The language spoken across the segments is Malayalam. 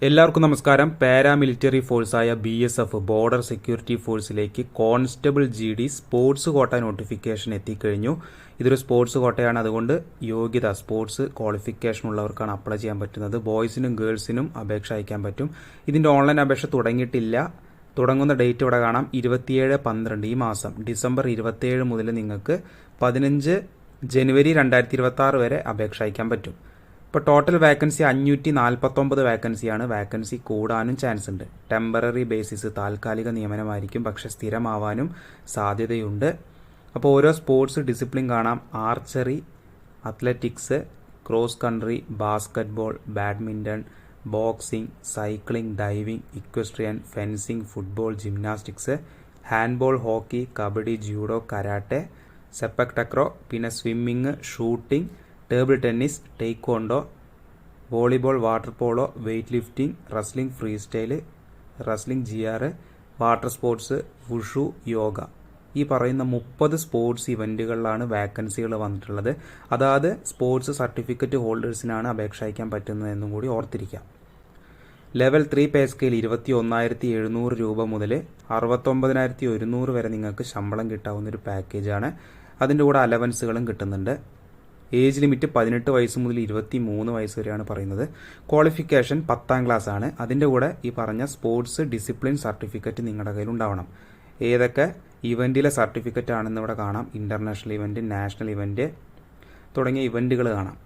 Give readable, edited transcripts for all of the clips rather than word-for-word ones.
എല്ലാവർക്കും നമസ്കാരം. പാരാമിലിറ്ററി ഫോഴ്സായ BSF ബോർഡർ സെക്യൂരിറ്റി ഫോഴ്സിലേക്ക് constable GD sports quota notification എത്തിക്കഴിഞ്ഞു. ഇതൊരു സ്പോർട്സ് കോട്ടയാണ്, അതുകൊണ്ട് യോഗ്യത സ്പോർട്സ് ക്വാളിഫിക്കേഷൻ ഉള്ളവർക്കാണ് അപ്ലൈ ചെയ്യാൻ പറ്റുന്നത്. ബോയ്സിനും ഗേൾസിനും അപേക്ഷ അയക്കാൻ പറ്റും. ഇതിൻ്റെ ഓൺലൈൻ അപേക്ഷ തുടങ്ങിയിട്ടില്ല. തുടങ്ങുന്ന ഡേറ്റ് ഇവിടെ കാണാം, 27/12 ഈ മാസം ഡിസംബർ 27 മുതൽ നിങ്ങൾക്ക് 15 ജനുവരി 2026 വരെ അപേക്ഷ അയക്കാൻ പറ്റും. ഇപ്പോൾ ടോട്ടൽ വാക്കൻസി 549 വാക്കൻസിയാണ്. വാക്കൻസി കൂടാനും ചാൻസ് ഉണ്ട്. ടെമ്പററി ബേസിസ് താൽക്കാലിക നിയമനമായിരിക്കും, പക്ഷെ സ്ഥിരമാവാനും സാധ്യതയുണ്ട്. അപ്പോൾ ഓരോ സ്പോർട്സ് ഡിസിപ്ലിൻ കാണാം: archery, athletics, cross country, basketball, badminton, boxing, cycling, diving, equestrian, fencing, football, gymnastics, handball, hockey, kabaddi, judo, karate, sepak takraw, പിന്നെ swimming, shooting, table tennis, taekwondo, volleyball, water polo, weight lifting, wrestling, freestyle, wrestling, GR, water sports, wushu, yoga. ഈ പറയുന്ന 30 സ്പോർട്സ് ഇവൻറ്റുകളിലാണ് വാക്കൻസികൾ വന്നിട്ടുള്ളത്. അതായത് സ്പോർട്സ് സർട്ടിഫിക്കറ്റ് ഹോൾഡേഴ്സിനാണ് അപേക്ഷ അയക്കാൻ പറ്റുന്നതെന്നും കൂടി ഓർത്തിരിക്കാം. ലെവൽ 3 പേ സ്കെയിൽ 21,700 രൂപ മുതൽ 69,100 വരെ നിങ്ങൾക്ക് ശമ്പളം കിട്ടാവുന്ന ഒരു പാക്കേജാണ്. അതിൻ്റെ കൂടെ അലവൻസുകളും കിട്ടുന്നുണ്ട്. ഏജ് ലിമിറ്റ് 18 വയസ്സ് മുതൽ 23 വയസ്സ് വരെയാണ് പറയുന്നത്. ക്വാളിഫിക്കേഷൻ 10ാം ക്ലാസ് ആണ്. അതിൻ്റെ കൂടെ ഈ പറഞ്ഞ സ്പോർട്സ് ഡിസിപ്ലിൻ സർട്ടിഫിക്കറ്റ് നിങ്ങളുടെ കയ്യിൽ ഉണ്ടാവണം. ഏതൊക്കെ ഇവൻറ്റിലെ സർട്ടിഫിക്കറ്റ് ആണെന്ന് ഇവിടെ കാണാം. ഇൻ്റർനാഷണൽ ഇവൻറ്റ്, നാഷണൽ ഇവൻറ്റ് തുടങ്ങിയ ഇവൻറ്റുകൾ കാണാം.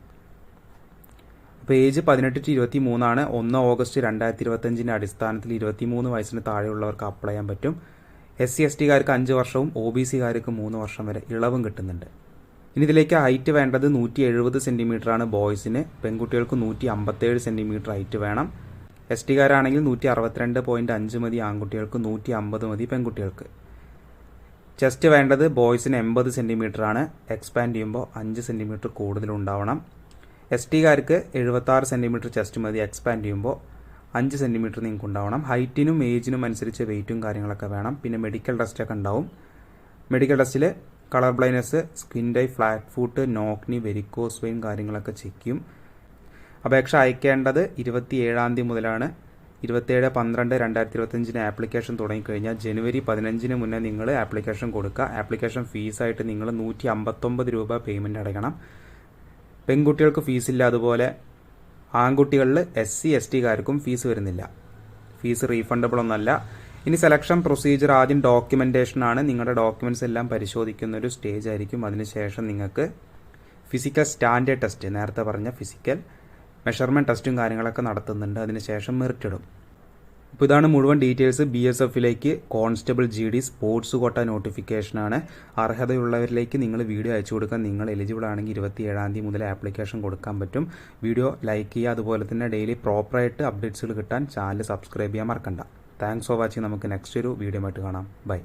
അപ്പോൾ ഏജ് 18 to 23 ആണ്. 1 ഓഗസ്റ്റ് 2025 അടിസ്ഥാനത്തിൽ 23 വയസ്സിന് താഴെയുള്ളവർക്ക് അപ്ലൈ ചെയ്യാൻ പറ്റും. SC/ST-കാർക്ക് 5 വർഷവും OBC-കാർക്ക് 3 വർഷം വരെ ഇളവും കിട്ടുന്നുണ്ട്. ഇനി ഇതിലേക്ക് ഹൈറ്റ് വേണ്ടത് 170 സെൻറ്റിമീറ്റർ ആണ് ബോയ്സിന്. പെൺകുട്ടികൾക്ക് 157 സെൻറ്റിമീറ്റർ ഹൈറ്റ് വേണം. ST-കാരാണെങ്കിൽ 162.5 മതി. ആൺകുട്ടികൾക്ക് 150 മതി പെൺകുട്ടികൾക്ക്. ചെസ്റ്റ് വേണ്ടത് ബോയ്സിന് 80 സെൻറ്റിമീറ്റർ ആണ്. എക്സ്പാൻഡ് ചെയ്യുമ്പോൾ 5 സെൻറ്റിമീറ്റർ കൂടുതലുണ്ടാവണം. ST-കാർക്ക് 76 സെൻറ്റിമീറ്റർ ചെസ്റ്റ് മതി. എക്സ്പാൻഡ് ചെയ്യുമ്പോൾ 5 സെൻറ്റിമീറ്റർ നിങ്ങൾക്ക് ഉണ്ടാവണം. ഹൈറ്റിനും ഏജിനും അനുസരിച്ച് വെയിറ്റും കാര്യങ്ങളൊക്കെ വേണം. പിന്നെ മെഡിക്കൽ ടെസ്റ്റൊക്കെ ഉണ്ടാവും. മെഡിക്കൽ ടെസ്റ്റിൽ colour blindness, skin dye, flat foot, knock knee, varicose vein കാര്യങ്ങളൊക്കെ ചെക്ക് ചെയ്യും. അപേക്ഷ അയക്കേണ്ടത് 27-ാം തീയതി മുതലാണ്. 27/12/2025 ആപ്ലിക്കേഷൻ തുടങ്ങിക്കഴിഞ്ഞാൽ ജനുവരി 15 മുന്നേ നിങ്ങൾ ആപ്ലിക്കേഷൻ കൊടുക്കുക. ആപ്ലിക്കേഷൻ ഫീസായിട്ട് നിങ്ങൾ 159 രൂപ പേയ്മെൻറ്റ് അടയ്ക്കണം. പെൺകുട്ടികൾക്ക് ഫീസില്ല. അതുപോലെ ആൺകുട്ടികളിൽ SC/ST-കാർക്കും ഫീസ് വരുന്നില്ല. ഫീസ് റീഫണ്ടബിൾ ഒന്നല്ല. ഇനി സെലക്ഷൻ പ്രൊസീജിയർ ആദ്യം ഡോക്യുമെൻറ്റേഷൻ ആണ്. നിങ്ങളുടെ ഡോക്യുമെൻറ്റ്സ് എല്ലാം പരിശോധിക്കുന്ന ഒരു സ്റ്റേജ് ആയിരിക്കും. അതിനുശേഷം നിങ്ങൾക്ക് ഫിസിക്കൽ സ്റ്റാൻഡേർഡ് ടെസ്റ്റ്, നേരത്തെ പറഞ്ഞ ഫിസിക്കൽ മെഷർമെൻറ്റ് ടെസ്റ്റും കാര്യങ്ങളൊക്കെ നടത്തുന്നുണ്ട്. അതിനുശേഷം മെറിറ്റ് ഇടും. അപ്പോൾ ഇതാണ് മുഴുവൻ ഡീറ്റെയിൽസ്. BSF-ലേക്ക് കോൺസ്റ്റബിൾ GD സ്പോർട്സ് കോട്ട നോട്ടിഫിക്കേഷനാണ്. അർഹതയുള്ളവരിലേക്ക് നിങ്ങൾ വീഡിയോ അയച്ചു കൊടുക്കാൻ. നിങ്ങൾ എലിജിബിൾ ആണെങ്കിൽ 27-ാം തീയതി മുതൽ ആപ്ലിക്കേഷൻ കൊടുക്കാൻ പറ്റും. വീഡിയോ ലൈക്ക് ചെയ്യുക. അതുപോലെ തന്നെ ഡെയിലി പ്രോപ്പറായിട്ട് അപ്ഡേറ്റ്സുകൾ കിട്ടാൻ ചാനൽ സബ്സ്ക്രൈബ് ചെയ്യാൻ മറക്കണ്ട. Thanks for watching. നമുക്ക് നെക്സ്റ്റ് ഒരു വീഡിയോ ആയിട്ട് കാണാം. ബൈ.